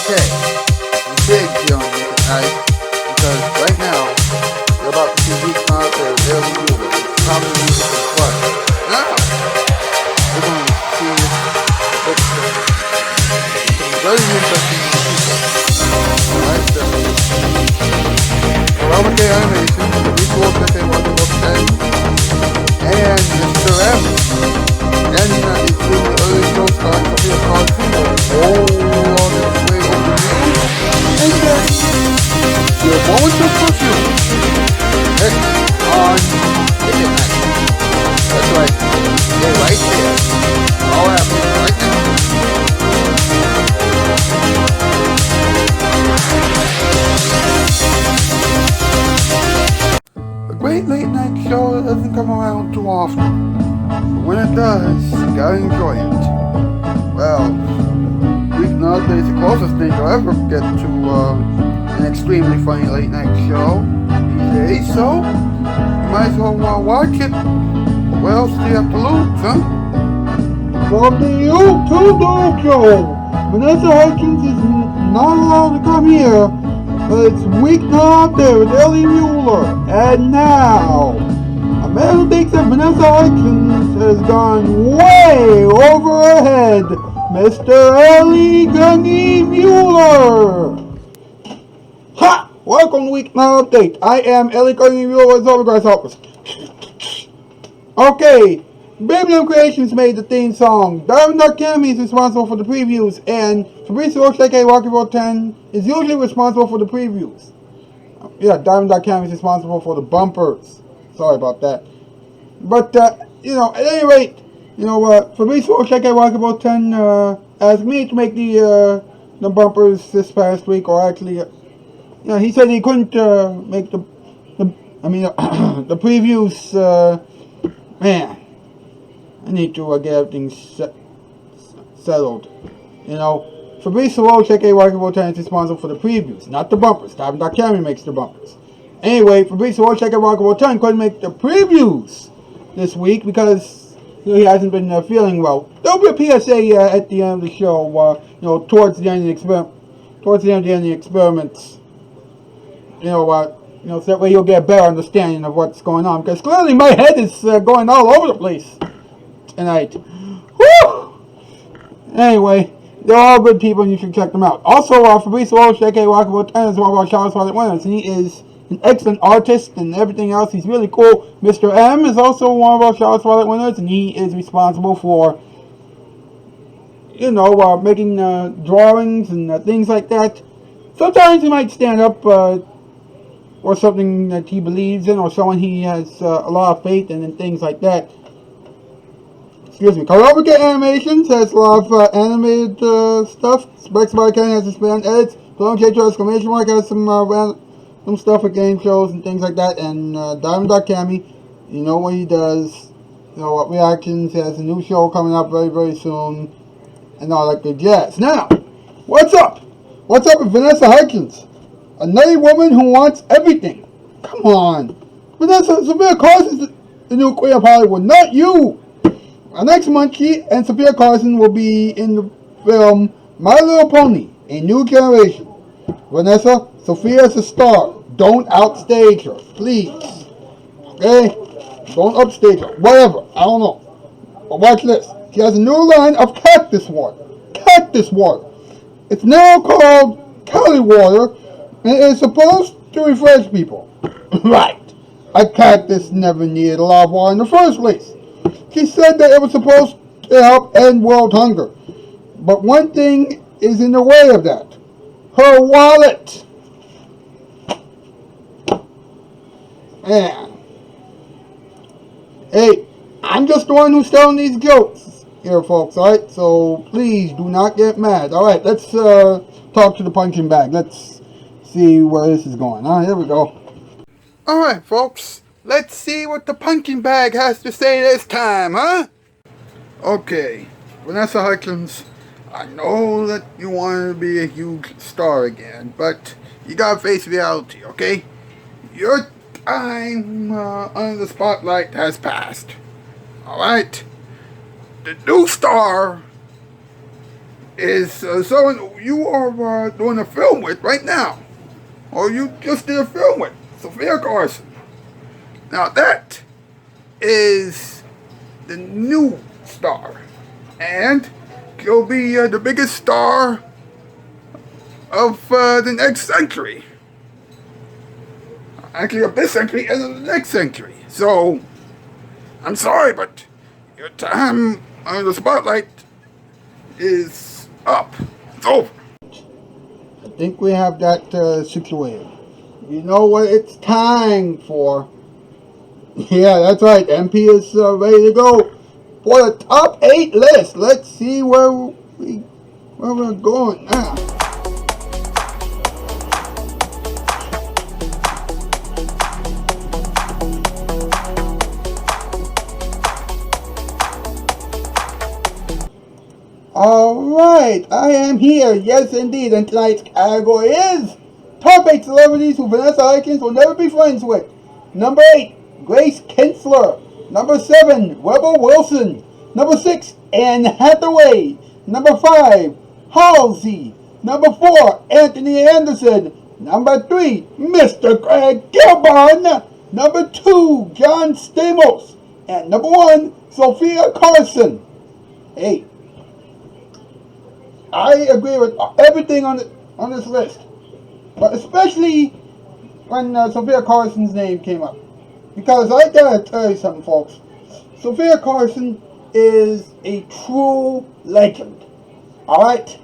Okay, I'm big here on Weeknight because right now you're about to see Weeknight or Daily Muller. It's probably music for fun. Now we're going to see some very interesting people. Alright, so Robert K. Animation, the resource that they want to look at, and Mr. M. And it's in the early show starts to be a cartoon all on its way over here. And then your moments of perfume. Next on Weeknight. That's right. They're right there. All happening right now. A great late night show doesn't come around too often. But when it does, you gotta enjoy it. Well, Weeknight is the closest thing you'll ever get to an extremely funny late night show these days, so you might as well watch it. What else do you have to lose, huh? From the YouTube show, Vanessa Hudgens is not allowed to come here, but it's Weeknight there with Ellie Muller. And now, a man who thinks that Vanessa Hudgens has gone way over her head, Mr. Ellie Gunny Muller. Ha! Welcome to Weeknight Update. I am Ellie Gunny Muller with Overgrass Office. Okay, Baby Creations made the theme song. Darwin.Cami is responsible for the previews, and Fabrice looks like a Rocky Road 10 is usually responsible for the previews. Yeah, Darwin.Cami is responsible for the bumpers. Sorry about that. But, at any rate, Fabrice looks like a Rocky Road 10 asked me to make the bumpers this past week, or actually, he said he couldn't make the previews. Man, I need to get everything settled. Fabrice Wojcik, a Rocky Road 10 is responsible for the previews, not the bumpers. Darwin.Cami makes the bumpers. Anyway, Fabrice Wojcik, a Rocky Road 10 couldn't make the previews this week because he hasn't been feeling well. There'll be a PSA at the end of the show. Towards the end of the experiments. So that way you'll get a better understanding of what's going on. Because clearly my head is going all over the place tonight. Woo! Anyway, they're all good people and you should check them out. Also, Fabrice Walsh, aka Rocky Road 10, is one of our Shoutout Spotlight winners. And he is an excellent artist and everything else. He's really cool. Mr. M is also one of our Shoutout Spotlight winners. And he is responsible for, making drawings and things like that. Sometimes he might stand up or something that he believes in, or someone he has a lot of faith in, and things like that. Excuse me. Karobica Animations has a lot of animated stuff. Specs by Ken has his band edits. Blown J2 exclamation mark has some random stuff for game shows and things like that. And Diamond.Cami, you know what he does. What reactions. He has a new show coming up very, very soon. And all that good jazz. Now, what's up? What's up with Vanessa Hudgens? A nutty woman who wants everything. Come on. Vanessa, Sophia Carson is the new queen of Hollywood, not you. Next month, she and Sophia Carson will be in the film My Little Pony, A New Generation. Vanessa, Sophia is a star. Don't outstage her, please. Okay? Don't upstage her. Whatever. I don't know. But watch this. She has a new line of cactus water. Cactus water. It's now called Cali water. And it is supposed to refresh people. Right. A cactus never needed a lot of water in the first place. She said that it was supposed to help end world hunger. But one thing is in the way of that. Her wallet. Man. Hey, I'm just the one who's telling these jokes here, folks, alright? So please do not get mad. Alright, let's talk to the punching bag. Let's see where this is going. Here we go. Alright, folks. Let's see what the punching bag has to say this time, huh? Okay, Vanessa Hudgens, I know that you want to be a huge star again, but you gotta face reality, okay? Your time under the spotlight has passed. Alright? The new star is someone you are doing a film with right now, or you just did a film with, Sophia Carson. Now that is the new star, and she'll be the biggest star of the next century. Actually, of this century and of the next century. So, I'm sorry, but your time on the spotlight is up. It's over. I think we have that situated. You know what it's time for? Yeah, that's right. MP is ready to go for the top 8 list. Let's see where we're going now. Alright, I am here. Yes, indeed. And tonight's category is Top 8 Celebrities Who Vanessa Hudgens Will Never Be Friends With. Number 8, Grace Kinsler. Number 7, Rebel Wilson. Number 6, Anne Hathaway. Number 5, Halsey. Number 4, Anthony Anderson. Number 3, Mr. Greg Gilbon. Number 2, John Stamos. And number 1, Sophia Carson. Hey, I agree with everything on this list, but especially when Sophia Carson's name came up, because I gotta tell you something, folks. Sophia Carson is a true legend. All right,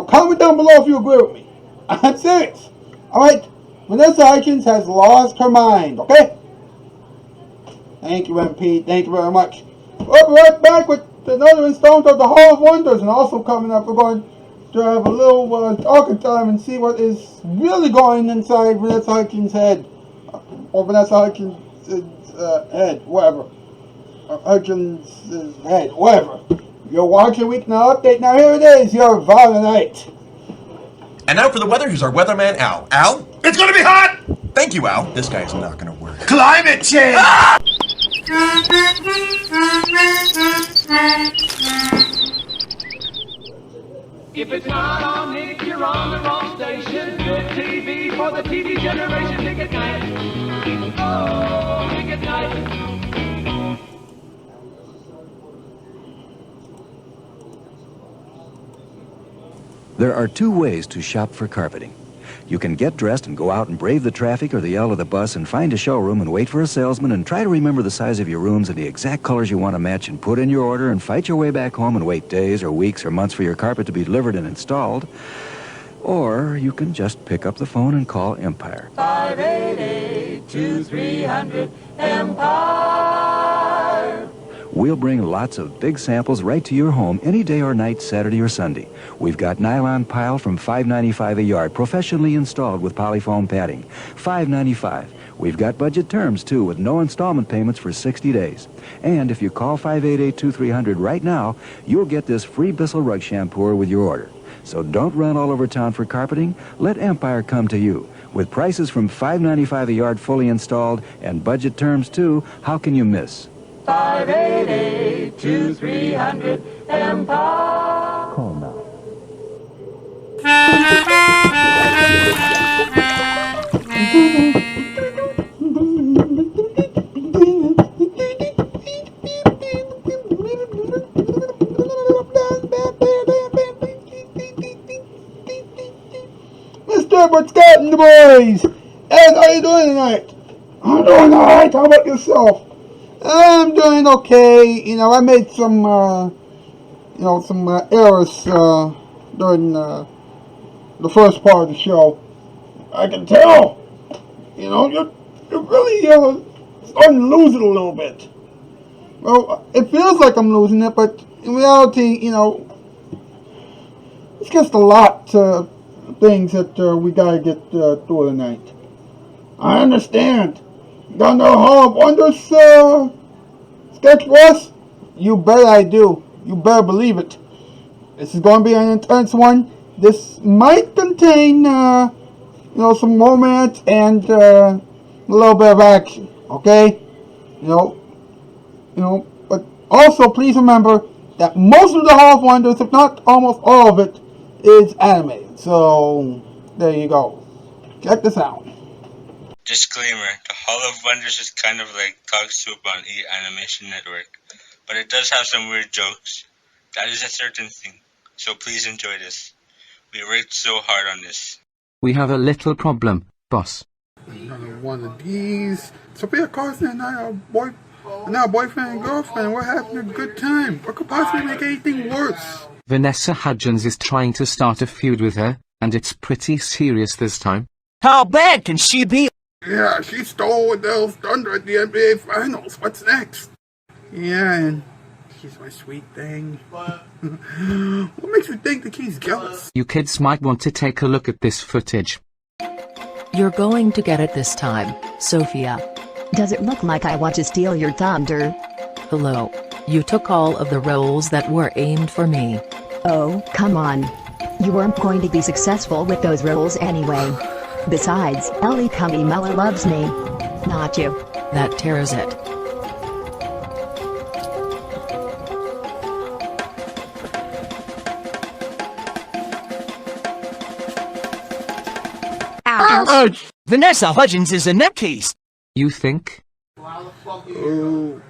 comment down below if you agree with me. I'm serious. All right, Vanessa Hudgens has lost her mind. Okay. Thank you, MP. Thank you very much. We'll be right back with another installment of the Hall of Wonders, and also coming up, we're going to have a little talking time and see what is really going inside Vanessa Hudgens' head, or Vanessa Hudgens' head, whatever. Hudgens' head, whatever. You're watching Weeknight Update. Now here it is, your Valorite. And now for the weather, here's our weatherman, Al. Al? It's gonna be hot! Thank you, Al. This guy's not gonna work. Climate change! Ah! If it's not on Nick, you're on the wrong station. Good TV for the TV generation. Nick at Night. Oh, Nick at Night. There are 2 ways to shop for carpeting. You can get dressed and go out and brave the traffic or the yell of the bus and find a showroom and wait for a salesman and try to remember the size of your rooms and the exact colors you want to match and put in your order and fight your way back home and wait days or weeks or months for your carpet to be delivered and installed. Or you can just pick up the phone and call Empire. 588-2300-EMPIRE. We'll bring lots of big samples right to your home any day or night, Saturday or Sunday. We've got nylon pile from $5.95 a yard, professionally installed with polyfoam padding. $5.95. We've got budget terms, too, with no installment payments for 60 days. And if you call 588-2300 right now, you'll get this free Bissell rug shampooer with your order. So don't run all over town for carpeting. Let Empire come to you. With prices from $5.95 a yard fully installed and budget terms, too, how can you miss? 588-2300-EMPIRE. Call now. Mr. Edward Scott and the boys! Ed, how you doing tonight? I'm doing alright, how about yourself? I'm doing okay. I made some, errors during the first part of the show. I can tell. You're really starting to lose it a little bit. Well, it feels like I'm losing it, but in reality, it's just a lot of things that we gotta get through tonight. I understand. Got no Hall of Wonders sketch for us? You bet I do. You better believe it. This is going to be an intense one. This might contain, some romance and a little bit of action. Okay? But also please remember, that most of the Hall of Wonders, if not almost all of it, is animated. So there you go. Check this out. Disclaimer, the Hall of Wonders is kind of like Talk Soup on E! Animation Network, but it does have some weird jokes. That is a certain thing, so please enjoy this. We worked so hard on this. We have a little problem, boss. Another one of these. Sophia Carson and I are boyfriend and girlfriend. We're having a good time. What could possibly make anything worse? Vanessa Hudgens is trying to start a feud with her, and it's pretty serious this time. How bad can she be? Yeah, she stole Adele's thunder at the NBA Finals. What's next? Yeah, and she's my sweet thing. What makes you think that she's jealous? You kids might want to take a look at this footage. You're going to get it this time, Sophia. Does it look like I want to steal your thunder? Hello. You took all of the roles that were aimed for me. Oh, come on. You weren't going to be successful with those roles anyway. Besides, Ellie Cummy Muller loves me. Not you. That tears it. Ouch! Vanessa Hudgens is a nutcase. You think? Oh boy.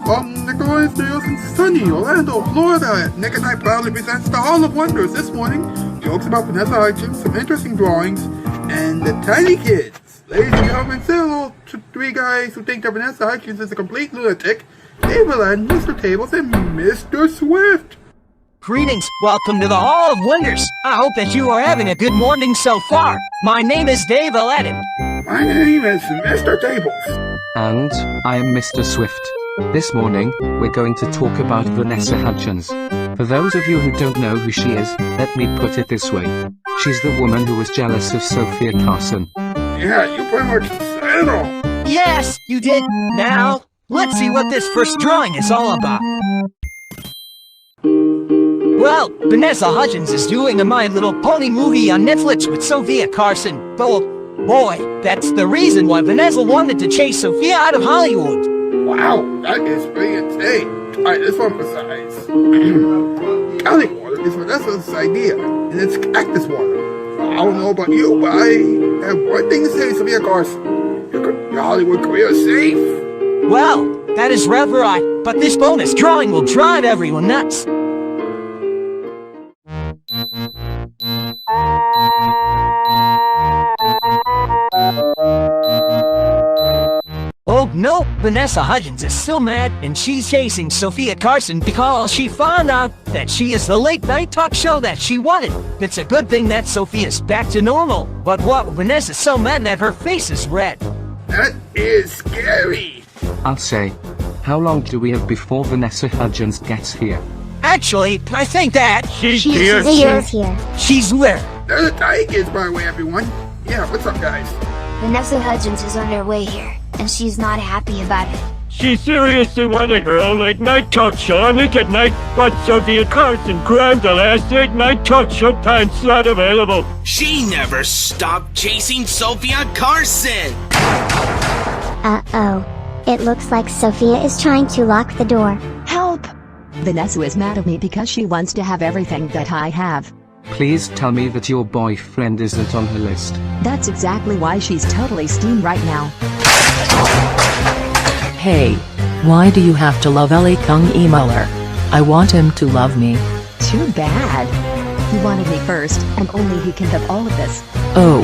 From the Glory Studios in sunny Orlando, Florida, Naked Night proudly presents the Hall of Wonders. This morning, jokes about Vanessa Hudgens, some interesting drawings, and the Tiny Kids. Ladies and gentlemen, say hello to three guys who think that Vanessa Hudgens is a complete lunatic: David and Mr. Tables and Mr. Swift. Greetings, welcome to the Hall of Wonders. I hope that you are having a good morning so far. My name is Dave Aladdin. My name is Mr. Tables. And I am Mr. Swift. This morning, we're going to talk about Vanessa Hudgens. For those of you who don't know who she is, let me put it this way. She's the woman who was jealous of Sophia Carson. Yeah, you pretty much said it all. Yes, you did. Now, let's see what this first drawing is all about. Well, Vanessa Hudgens is doing a My Little Pony movie on Netflix with Sophia Carson. Oh, boy, that's the reason why Vanessa wanted to chase Sophia out of Hollywood. Wow, that is pretty insane. Alright, this one for size. Counting water is Vanessa's idea, and it's cactus water. I don't know about you, but I have one thing to say, Sophia Carson. Your Hollywood career is safe. Well, that is rather odd, but this bonus drawing will drive everyone nuts. Oh no, Vanessa Hudgens is still mad, and she's chasing Sophia Carson because she found out that she is the late night talk show that she wanted. It's a good thing that Sophia's back to normal, but what, Vanessa's so mad that her face is red. That is scary. I'll say. How long do we have before Vanessa Hudgens gets here? Actually, I think that She's here. she's where? There's the Tiny Kids, by the way, everyone. Yeah, what's up, guys? Vanessa Hudgens is on her way here, and she's not happy about it. She seriously wanted her own late-night talk show on Nick at Night, but Sophia Carson grabbed the last late-night talk show time slot available. She never stopped chasing Sophia Carson! Uh-oh. It looks like Sophia is trying to lock the door. Help! Vanessa is mad at me because she wants to have everything that I have. Please tell me that your boyfriend isn't on her list. That's exactly why she's totally steamed right now. Hey, why do you have to love Ellie Kung E. Muller? I want him to love me. Too bad. He wanted me first, and only he can have all of this. Oh.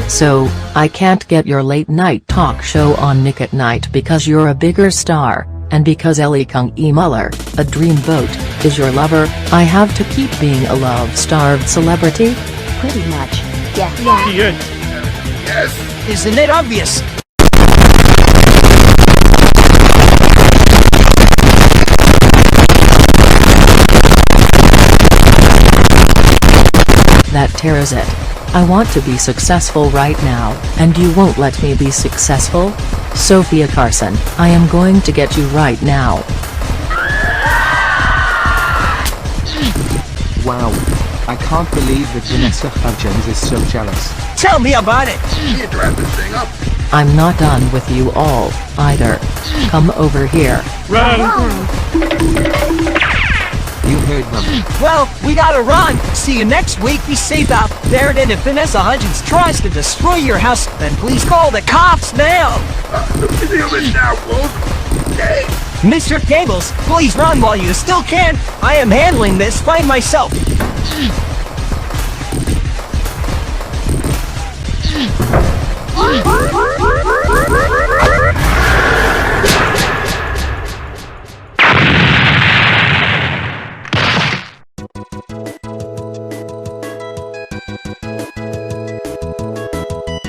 So, I can't get your late night talk show on Nick at Night because you're a bigger star, and because Ellie Kung E. Muller, a dreamboat, is your lover, I have to keep being a love-starved celebrity? Pretty much. Yeah. Yes. Isn't it obvious? That tears it. I want to be successful right now, and you won't let me be successful? Sophia Carson, I am going to get you right now. Wow. I can't believe that Vanessa Hudgens is so jealous. Tell me about it! You drive this thing up. I'm not done with you all, either. Come over here. You heard them. Well, we gotta run. See you next week. Be safe out there. And if Vanessa Hudgens tries to destroy your house, then please call the cops now. Now, folks. Okay. Mr. Cables, please run while you still can. I am handling this by myself.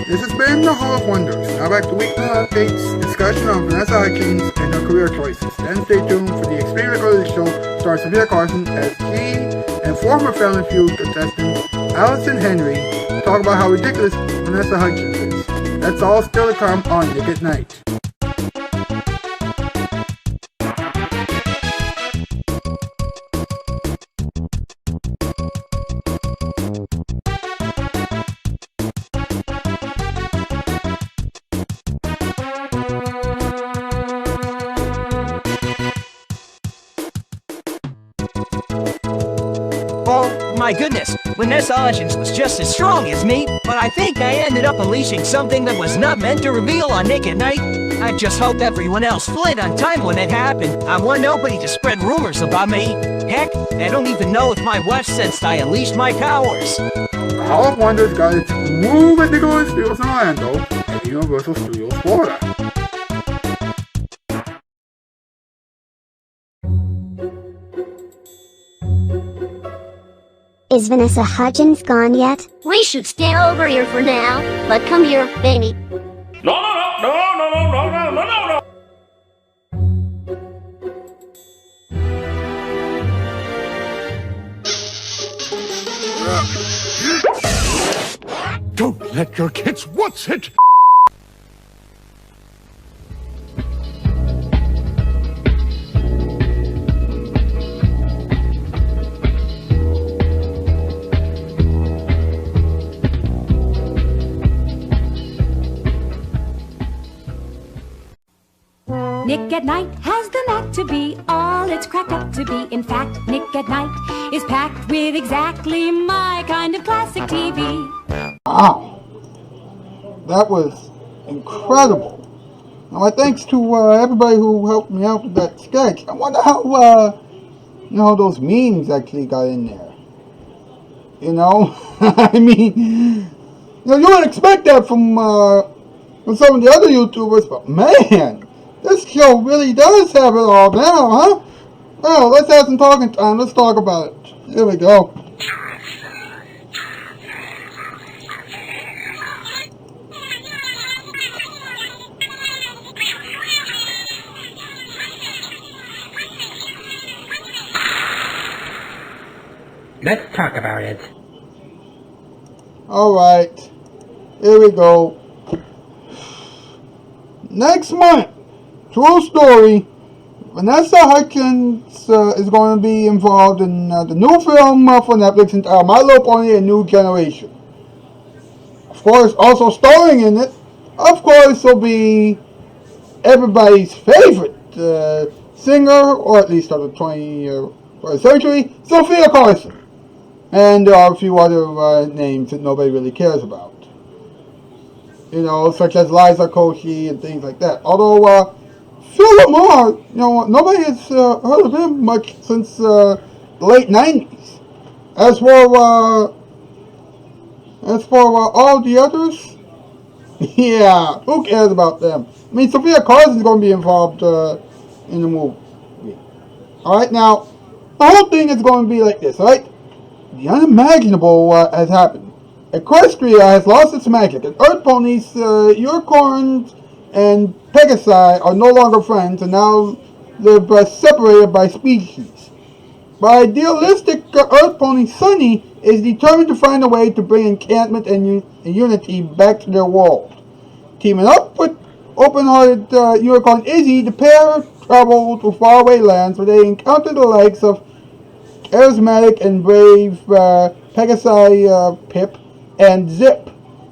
This has been the Hall of Wonders. Now back to Weeknight updates, discussion on Vanessa Hudgens and her career choices. Then stay tuned for the Experience of the show, stars Sophia Carson as she and former Family Feud contestant Allison Henry talk about how ridiculous Vanessa Hudgens is. That's all still to come on Nick at Night. Oh my goodness, Vanessa Hudgens was just as strong as me, but I think I ended up unleashing something that was not meant to reveal on Nick at Night. I just hope everyone else fled on time when it happened. I want nobody to spread rumors about me. Heck, I don't even know if my wife sensed I unleashed my powers. The Hall of Wonders got its move at Nickelodeon Studios in Orlando and Universal Studios Florida. Is Vanessa Hudgens gone yet? We should stay over here for now. But come here, baby. Don't let your kids what's it? Nick at Night has the knack to be all it's cracked up to be. In fact, Nick at Night is packed with exactly my kind of classic TV. Wow. That was incredible. Now, my thanks to everybody who helped me out with that sketch. I wonder how, those memes actually got in there. I mean, you wouldn't expect that from some of the other YouTubers, but man, this show really does have it all now, huh? Well, let's have some talking time. Let's talk about it. Here we go. Let's talk about it. Alright. Here we go. Next month, true story, Vanessa Hudgens is going to be involved in the new film for Netflix entitled My Little Pony: A New Generation. Of course, also starring in it, of course, will be everybody's favorite singer, or at least of the 21st century, Sophia Carson. And there are a few other names that nobody really cares about. Such as Liza Koshy and things like that. Although, Phil Lamar, nobody has heard of him much since the late 90s. As for all the others, yeah, who cares about them? I mean, Sophia Carson is going to be involved in the movie. Alright, now, the whole thing is going to be like this, alright? The unimaginable has happened. Equestria has lost its magic, and Earth ponies, unicorns, and Pegasi are no longer friends and now live separated by species. But idealistic Earth Pony Sunny is determined to find a way to bring enchantment and unity back to their world. Teaming up with open-hearted unicorn Izzy, the pair travel to faraway lands where they encounter the likes of charismatic and brave Pegasi Pip and Zip,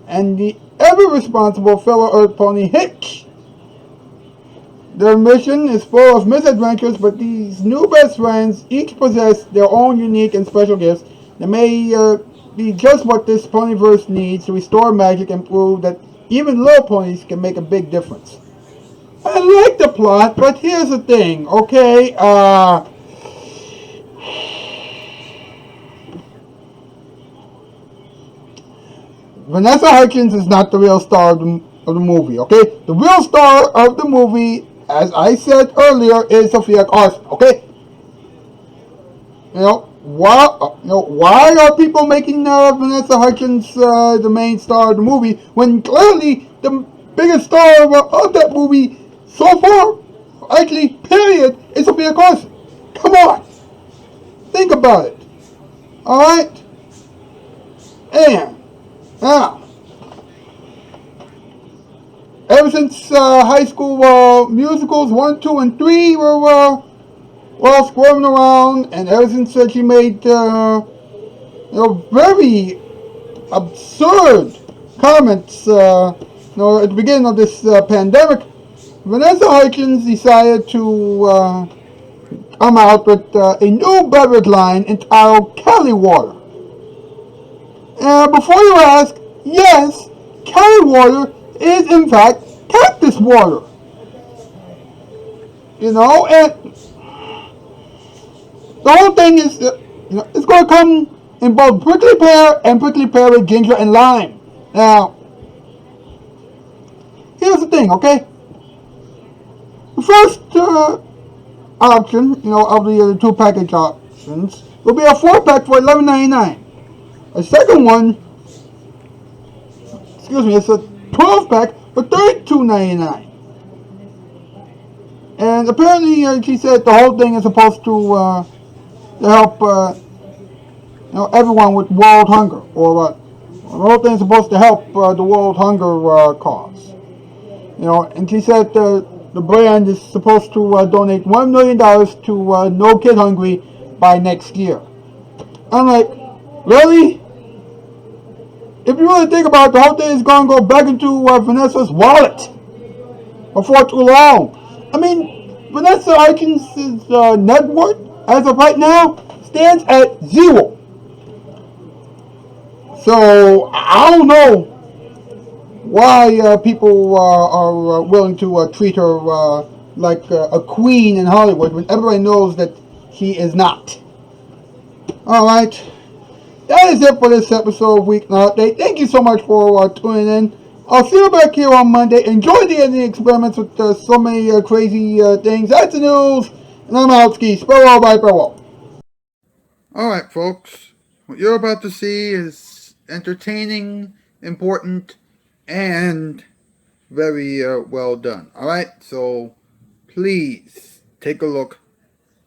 and the ever-responsible fellow Earth Pony Hitch. Their mission is full of misadventures, but these new best friends each possess their own unique and special gifts that may be just what this ponyverse needs to restore magic and prove that even little ponies can make a big difference. I like the plot, but here's the thing, okay? Vanessa Hudgens is not the real star of the movie, okay? The real star of the movie, as I said earlier, is Sophia Carson, okay? Why are people making Vanessa Hudgens the main star of the movie when clearly the biggest star of that movie so far, actually, period, is Sophia Carson? Come on! Think about it. Alright? And now, ever since high school musicals 1, 2, and 3 were all squirming around, and ever since she made very absurd comments at the beginning of this pandemic, Vanessa Hudgens decided to come out with a new beverage line entitled Cali Water. Before you ask, yes, Cali Water is in fact cactus water. And the whole thing is, it's going to come in both prickly pear and prickly pear with ginger and lime. Now, here's the thing, okay? The first option, of the 2 package options, will be a 4-pack for $11.99. A second one, it's a 12-pack for $32.99. And apparently, she said the whole thing is supposed to help, everyone with world hunger, or what? The whole thing is supposed to help the world hunger cause. And she said the brand is supposed to donate $1 million to No Kid Hungry by next year. I'm like, really? If you really think about it, the whole thing is going to go back into Vanessa's wallet before too long. I mean, Vanessa Hudgens' net worth, as of right now, stands at 0. So, I don't know why people are willing to treat her like a queen in Hollywood when everybody knows that she is not. Alright. That is it for this episode of Weeknight Update. Thank you so much for tuning in. I'll see you back here on Monday. Enjoy the ending experiments with so many crazy things. That's the news. And I'm out, Ski. Farewell, bye, farewell. Alright, folks. What you're about to see is entertaining, important, and very well done. Alright, so please take a look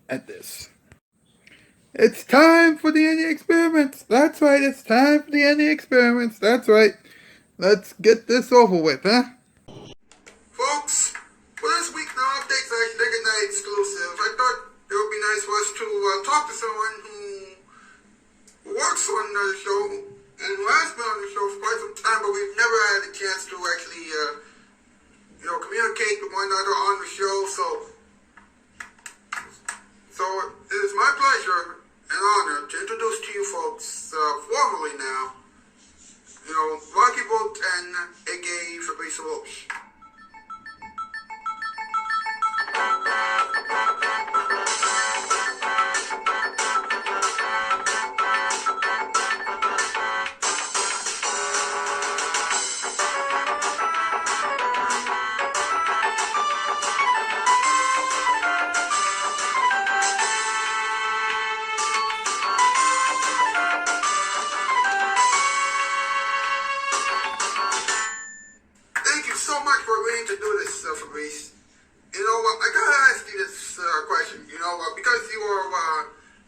at this. It's time for the ending experiments. That's right, it's time for the ending experiments. That's right. Let's get this over with, huh? Folks, for this Weeknight Update / Naked Night exclusive, I thought it would be nice for us to talk to someone who works on the show and who has been on the show for quite some time, but we've never had a chance to actually, communicate with one another on the show. So it is my pleasure and honor to introduce to you folks, formally now, Rocky Boat 10, aka Fabrice Roche.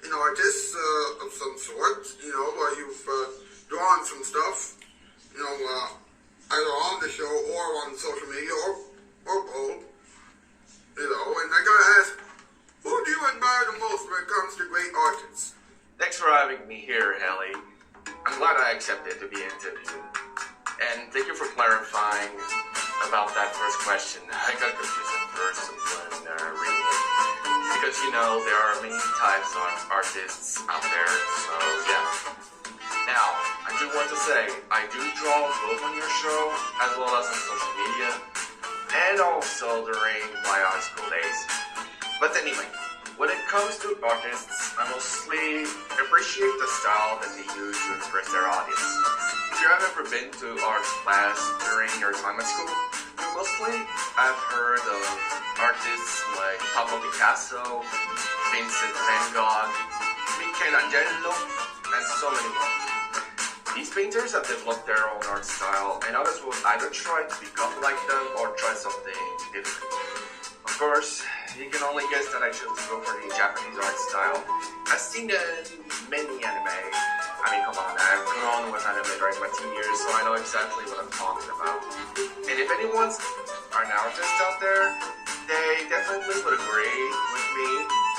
an artist of some sort, you've drawn some stuff, either on the show or on social media or both, and I gotta ask, who do you admire the most when it comes to great artists? Thanks for having me here, Haley. I'm glad I accepted to be interviewed. And thank you for clarifying about that first question. I got confused at first when reading it. Because, there are many types of artists out there, so yeah. Now, I do want to say, I do draw both on your show, as well as on social media, and also during my high school days. But anyway, when it comes to artists, I mostly appreciate the style that they use to express their audience. If you have ever been to art class during your time at school, you mostly have heard of artists like Pablo Picasso, Vincent Van Gogh, Michelangelo, and so many more. These painters have developed their own art style, and others will either try to become like them or try something different. Of course, you can only guess that I chose to go for the Japanese art style. I've seen many anime. I mean, come on, I've grown with anime during my teen years, so I know exactly what I'm talking about. And if anyone's an artist out there, they definitely would agree with me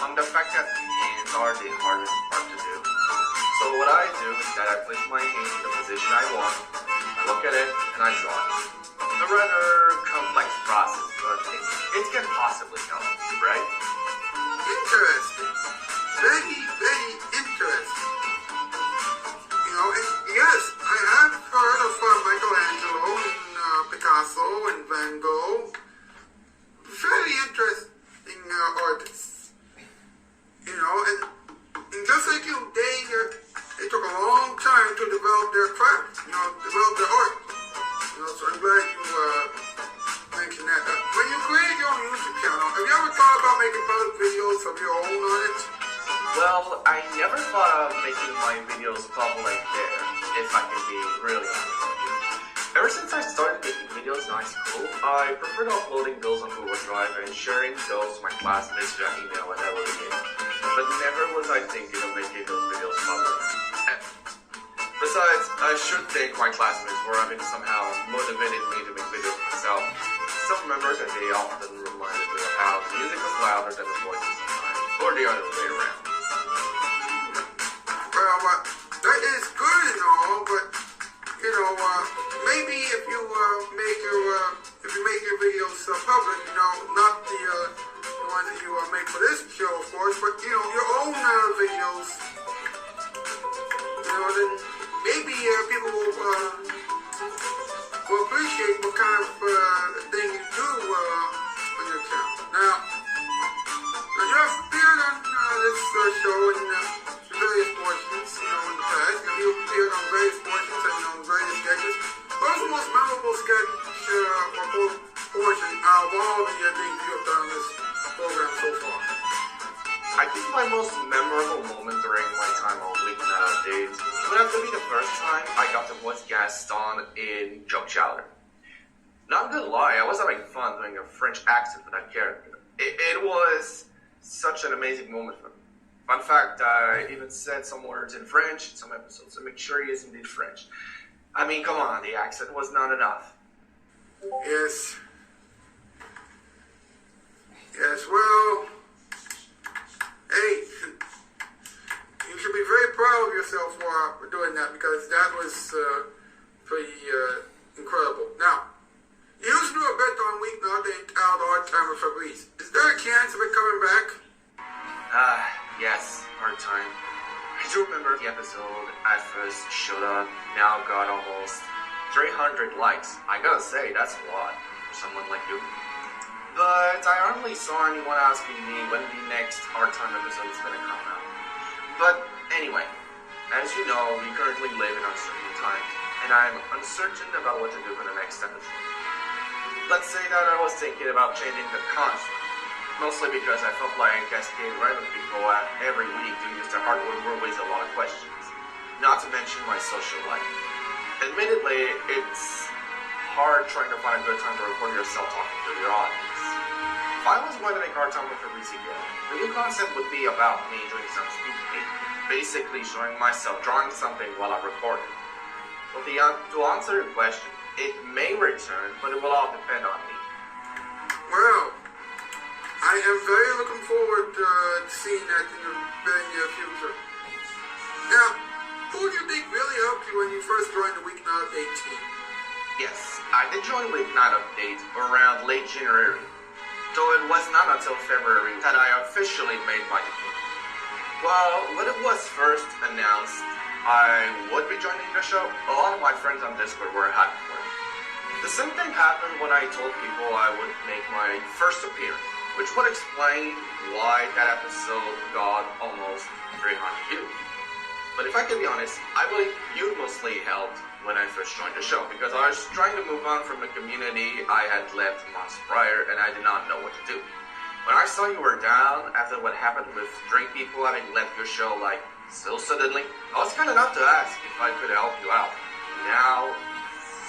on the fact that hands are the hardest part to do. So what I do is that I place my hand in the position I want, I look at it, and I draw it. It's a rather complex process, but it can possibly help, right? Interesting. Very, very interesting. Yes, I have heard of Michelangelo and Picasso and Van Gogh. Very interesting artists. And just like you, they took a long time to develop their craft, develop their art. So I'm glad you mentioned that. When you create your own YouTube channel, have you ever thought about making public videos of your own on it? Well, I never thought of making my videos public there, if I can be really honest with you. Ever since I started making videos in high school, I preferred uploading those on Google Drive and sharing those to my classmates via email and everything. But never was I thinking of making those videos public. Besides, I should thank my classmates for having somehow motivated me to make videos myself. I still remember that they often reminded me of how the music was louder than the voices sometimes, or the other way around. Well, that is good and all, but maybe if you make your videos public, not the ones that you make for this show, of course, but your own videos, then maybe people will appreciate what kind of thing you do on your channel. Now you have appeared on this show in various portions, in the past. You appeared on various portions and on various sketches. What was the most memorable sketch or portion out of all the things you have done on this program so far? I think my most memorable moment during my time on Weeknight would have to be the first time I got to voice Gaston in Joke Chowder. Not gonna lie, I was having fun doing a French accent for that character. It was such an amazing moment for me. Fun fact, I even said some words in French in some episodes, so make sure he is indeed French. I mean, come on, the accent was not enough. Yes. Well, hey, you should be very proud of yourself for doing that, because that was pretty incredible. Now, you used to do a bit on Weeknight out Hard Time with Fabrice. Is there a chance of it coming back? Yes, Hard Time. I do remember the episode at first showed up, now got almost 300 likes. I gotta say, that's a lot for someone like you. But I hardly saw anyone asking me when the next Hard Time episode is gonna come out. But anyway, as you know, we currently live in uncertain times, and I'm uncertain about what to do for the next episode. Let's say that I was thinking about changing the concept, mostly because I felt like asking random people every week to use their hardware will raise a lot of questions, not to mention my social life. Admittedly, it's hard trying to find a good time to record yourself talking to your audience. If I was going to make Hard Time with Fabrice again, the new concept would be about me doing some speed painting basically showing myself drawing something while I'm recording. So to answer your question, it may return, but it will all depend on me. Well, I am very looking forward to seeing that in the very near future. Now, who do you think really helped you when you first joined the Weeknight Update team? Yes, I did join Weeknight Update around late January, though it was not until February that I officially made my debut. Well, when it was first announced I would be joining the show, a lot of my friends on Discord were happy for it. The same thing happened when I told people I would make my first appearance, which would explain why that episode got almost 300 views. But if I can be honest, I believe you mostly helped when I first joined the show, because I was trying to move on from the community I had left months prior, and I did not know what to do. When I saw you were down after what happened with 3 people having left your show like so suddenly, I was kind enough to ask if I could help you out. Now,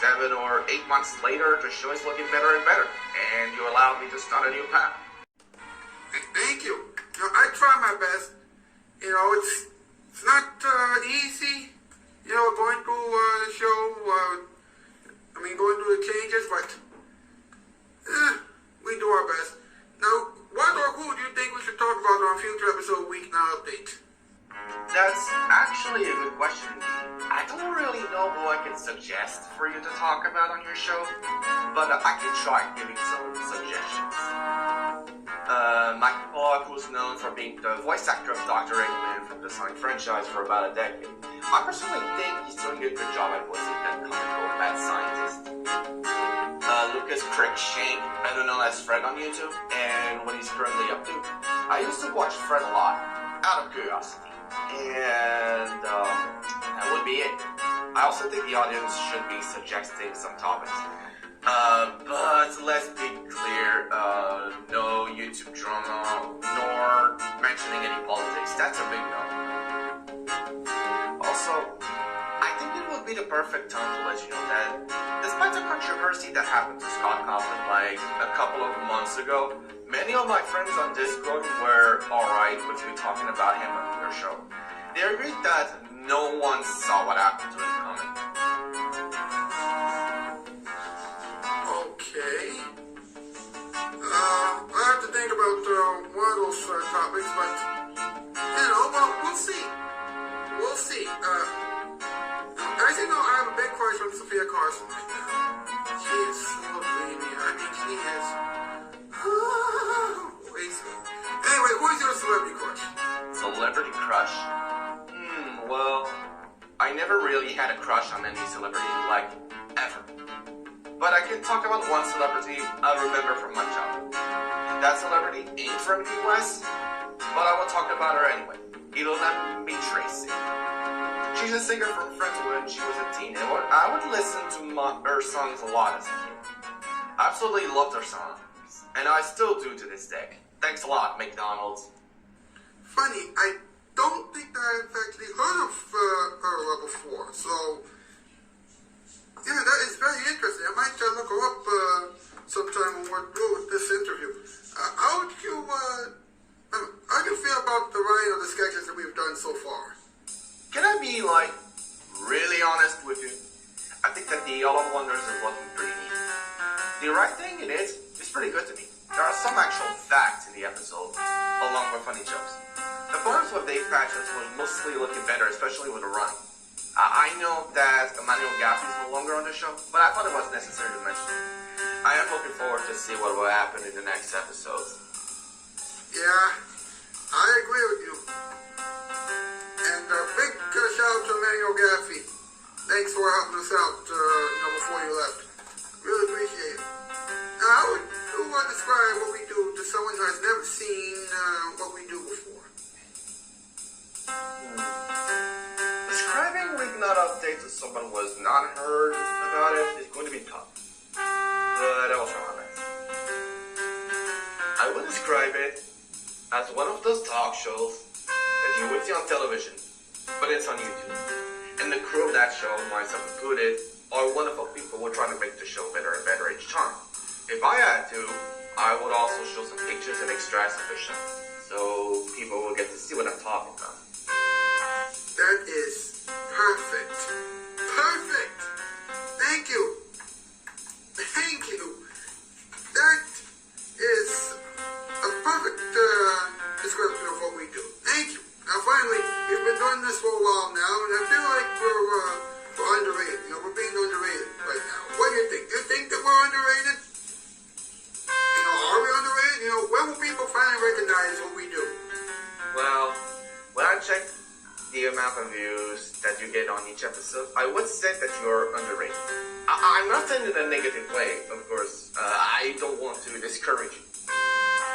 7 or 8 months later, the show is looking better and better, and you allowed me to start a new path. Thank you. I try my best. It's not easy, going through the show, going through the changes, but we do our best. Now, what or who do you think we should talk about on future episode Weeknight Update? That's actually a good question. I don't really know who I can suggest for you to talk about on your show, but I can try giving some suggestions. Mike Pollock was known for being the voice actor of Dr. Eggman from the Sonic franchise for about a decade. I personally think he's doing a good job at voicing that comical mad scientist. Lucas Craig Shane, better known as Fred on YouTube, and what he's currently up to. I used to watch Fred a lot, out of curiosity. And that would be it. I also think the audience should be suggesting some topics. But let's be clear, no YouTube drama, nor mentioning any politics. That's a big no. Also, I think it would be the perfect time to let you know that despite the controversy that happened to Scott Coughlin like a couple of months ago, many of my friends on Discord were alright with you talking about him on your show. They agreed that no one saw what happened to him coming. Okay. I have to think about one of those topics, but, we'll see. We'll see. As you know, I have a big crush on Sophia Carson right now. She is so dreamy. She is... Anyway, who's your celebrity crush? Celebrity crush? Well, I never really had a crush on any celebrity, ever. But I can talk about one celebrity I remember from my childhood. That celebrity ain't from the US, but I will talk about her anyway. It'll let me trace it. She's a singer from France when she was a teen, and I would listen to her songs a lot as a kid. I absolutely loved her songs, and I still do to this day. Thanks a lot, McDonald's. Funny, I don't think I've actually heard of her before, so yeah, that is very interesting. I might look her up sometime when we're through with this interview. How do you feel about the writing of the sketches that we've done so far? Can I be, really honest with you? I think that the All of Wonders is what we really need. The writing in it is pretty good to me. There are some actual facts in the episode, along with funny jokes. The poems with Dave Patches was mostly looking better, especially with the run. I know that Emmanuel Gaffney is no longer on the show, but I thought it was necessary to mention it. I am looking forward to see what will happen in the next episodes. Yeah, I agree with you. And a big shout out to Emmanuel Gaffney. Thanks for helping us out, before you left. Really appreciate it. Now, how would you describe what we do to someone who has never seen what we do before? Describing Weeknight Update to someone who has not heard about it is going to be tough. But I will try my best. I would describe it as one of those talk shows that you would see on television, but it's on YouTube. And the crew of that show, myself included, are wonderful people who are trying to make the show better and better each time. If I had to, I would also show some pictures and extracts of the show, so people will get to see what I'm talking about. done this for a while now, and I feel like we're underrated. You know, we're being underrated right now. What do you think? Do you think that we're underrated? You know, are we underrated? You know, when will people finally recognize what we do? Well, when I check the amount of views that you get on each episode, I would say that you're underrated. I'm not saying it in a negative way, of course. I don't want to discourage you.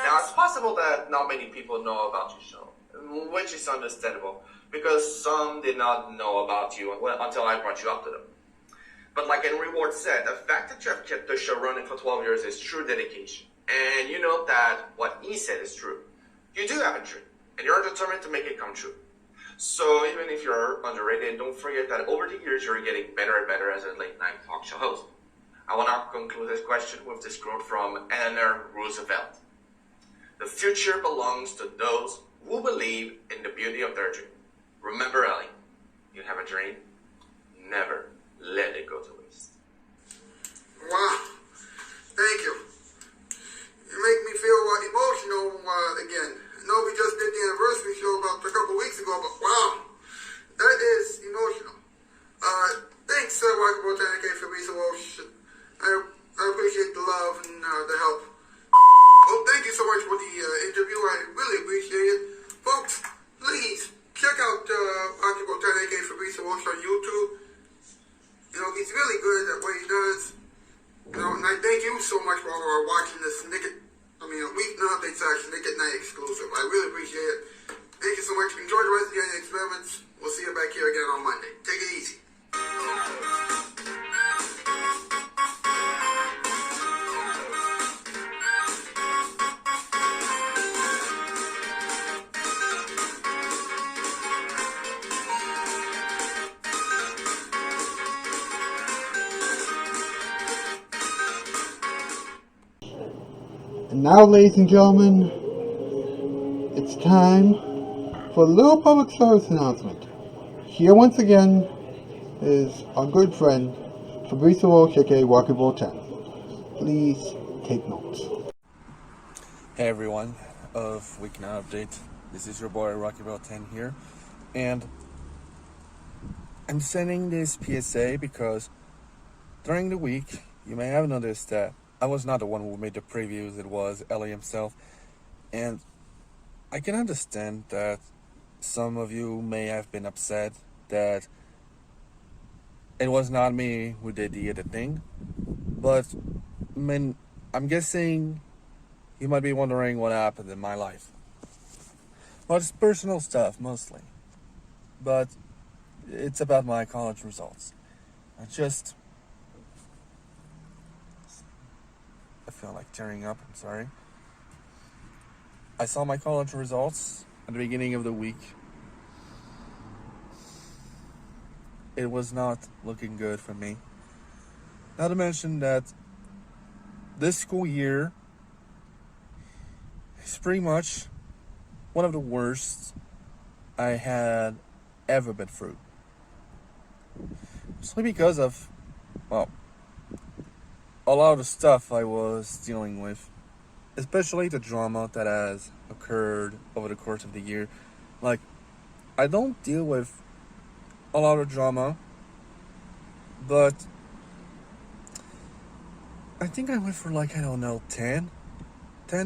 Now, it's possible that not many people know about your show, which is understandable, because some did not know about you until I brought you up to them. But like Henry Ward said, the fact that you have kept the show running for 12 years is true dedication. And you know that what he said is true. You do have a dream, and you're determined to make it come true. So even if you're underrated, don't forget that over the years you're getting better and better as a late night talk show host. I want to conclude this question with this quote from Eleanor Roosevelt. The future belongs to those who believe in the beauty of their dream. Remember, Ellie, you have a dream, never let it go to waste. Wow. Thank you. You make me feel emotional again. I know we just did the anniversary show about a couple weeks ago, but wow, that is emotional. Thanks, Rocket Botanic for Lisa Walsh. I appreciate the love and the help. Well, thank you so much for the interview. I really appreciate it. Folks, please check out Rocket Botanic for Lisa Walsh on YouTube. You know, he's really good at what he does. You know, and I thank you so much for watching this Weeknight Nick at Night exclusive. I really appreciate it. Thank you so much. Enjoy the rest of your experiments. We'll see you back here again on Monday. Take it easy. And now, ladies and gentlemen, it's time for a little public service announcement. Here once again is our good friend Fabrizio Walsh, Walker Bowl 10. Please take notes. Hey everyone of Weeknight Update. This is your boy Rocky Bell 10 here, and I'm sending this PSA because during the week you may have noticed that I was not the one who made the previews, it was Ellie himself, and I can understand that some of you may have been upset that it was not me who did the editing, but I'm guessing you might be wondering what happened in my life. Well, it's personal stuff mostly, but it's about my college results. I feel like tearing up, I'm sorry. I saw my college results at the beginning of the week. It was not looking good for me. Not to mention that this school year is pretty much one of the worst I had ever been through. Mostly because of, well, a lot of the stuff I was dealing with, especially the drama that has occurred over the course of the year. Like, I don't deal with a lot of drama, but I think I went for like, I don't know, 10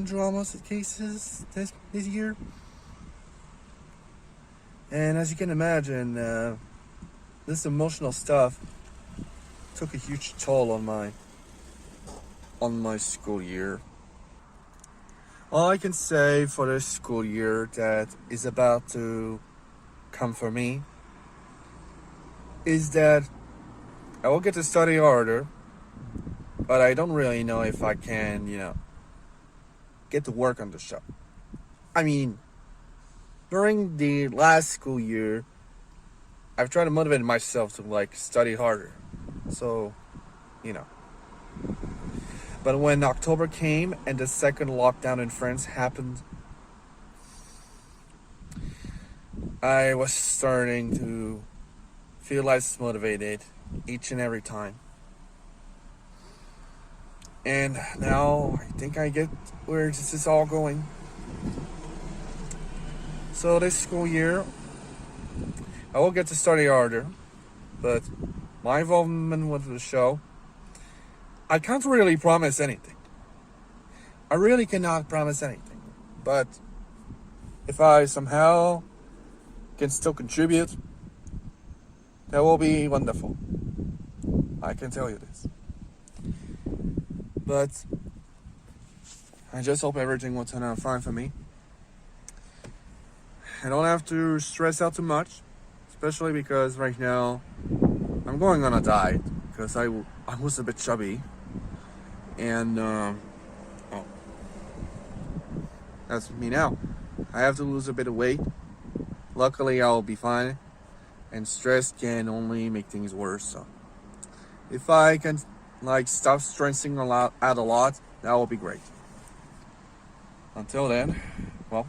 dramas cases this year. And as you can imagine, this emotional stuff took a huge toll on my school year. All I can say for this school year that is about to come for me is that I will get to study harder, but I don't really know if I can, get to work on the show. I mean, during the last school year, I've tried to motivate myself to study harder. So, But when October came and the second lockdown in France happened, I was starting to feel less motivated each and every time. And now I think I get where this is all going. So this school year, I will get to study harder, but my involvement with the show, I can't really promise anything. I really cannot promise anything. But if I somehow can still contribute, that will be wonderful. I can tell you this. But I just hope everything will turn out fine for me. I don't have to stress out too much, especially because right now I'm going on a diet because I was a bit chubby. And, that's me now. I have to lose a bit of weight. Luckily, I'll be fine. And stress can only make things worse. So, if I can, stop stressing out a lot, that will be great. Until then, well,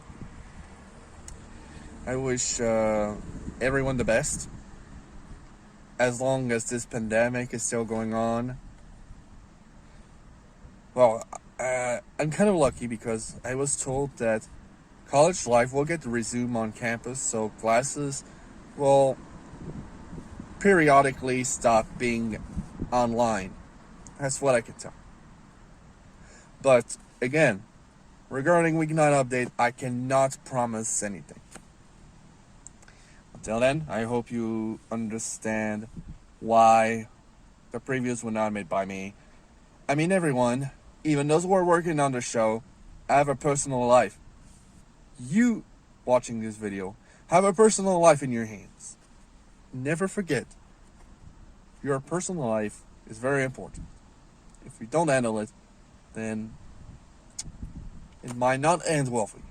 I wish everyone the best. As long as this pandemic is still going on. Well, I'm kind of lucky because I was told that college life will get to resume on campus, so classes will periodically stop being online. That's what I can tell. But again, regarding Weeknight update, I cannot promise anything. Until then, I hope you understand why the previews were not made by me. I mean, everyone, even those who are working on the show, have a personal life. You, watching this video, have a personal life in your hands. Never forget, your personal life is very important. If you don't handle it, then it might not end well for you.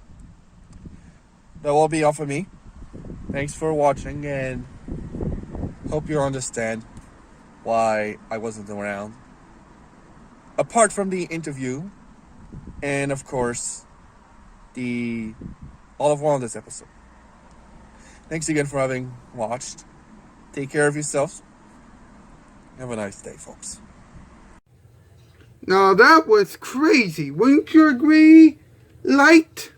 That will be all for me. Thanks for watching, and hope you understand why I wasn't around. Apart from the interview, and of course, the all of Wellness episode. Thanks again for having watched. Take care of yourselves. Have a nice day, folks. Now that was crazy. Wouldn't you agree, Light?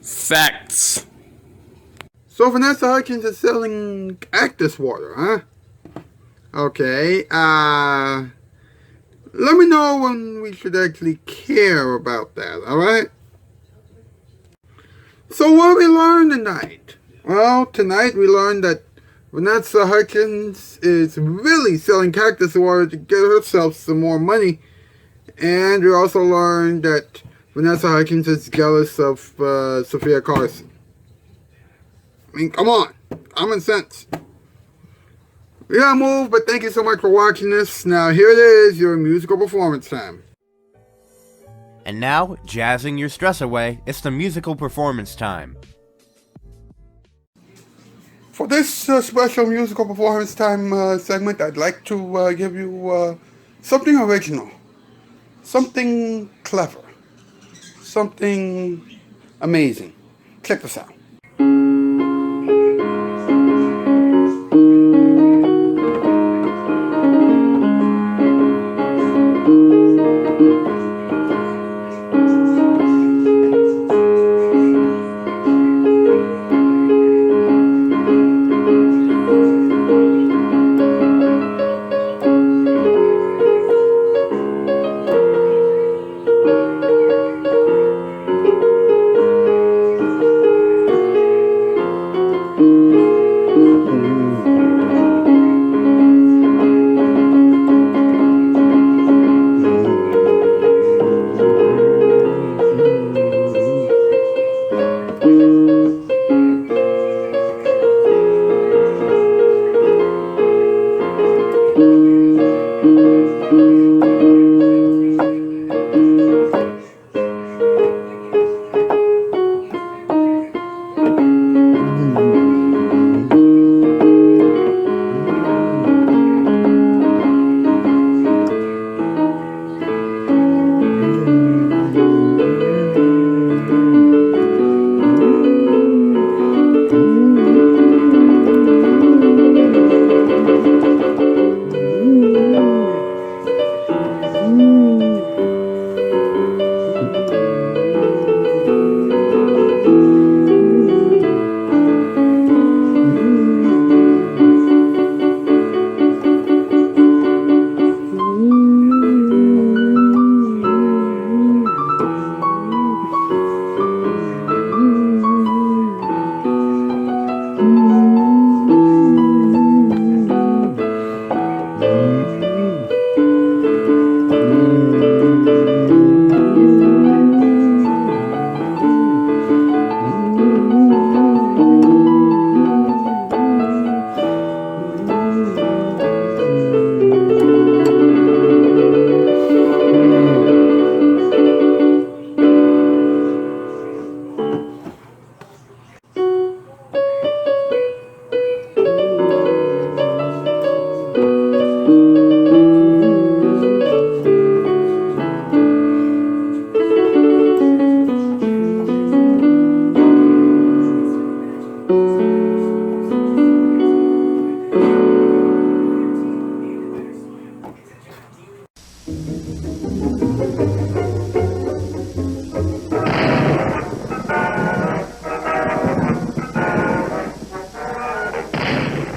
Facts. So Vanessa Hudgens is selling cactus water, huh? Okay, let me know when we should actually care about that, alright? So what did we learn tonight? Well, tonight we learned that Vanessa Hudgens is really selling cactus water to get herself some more money. And we also learned that Vanessa Hudgens is jealous of Sophia Carson. I mean, come on. Common sense. We gotta move, but thank you so much for watching this. Now, here it is, your musical performance time. And now, jazzing your stress away, it's the musical performance time. For this special musical performance time segment, I'd like to give you something original, something clever, something amazing. Check this out.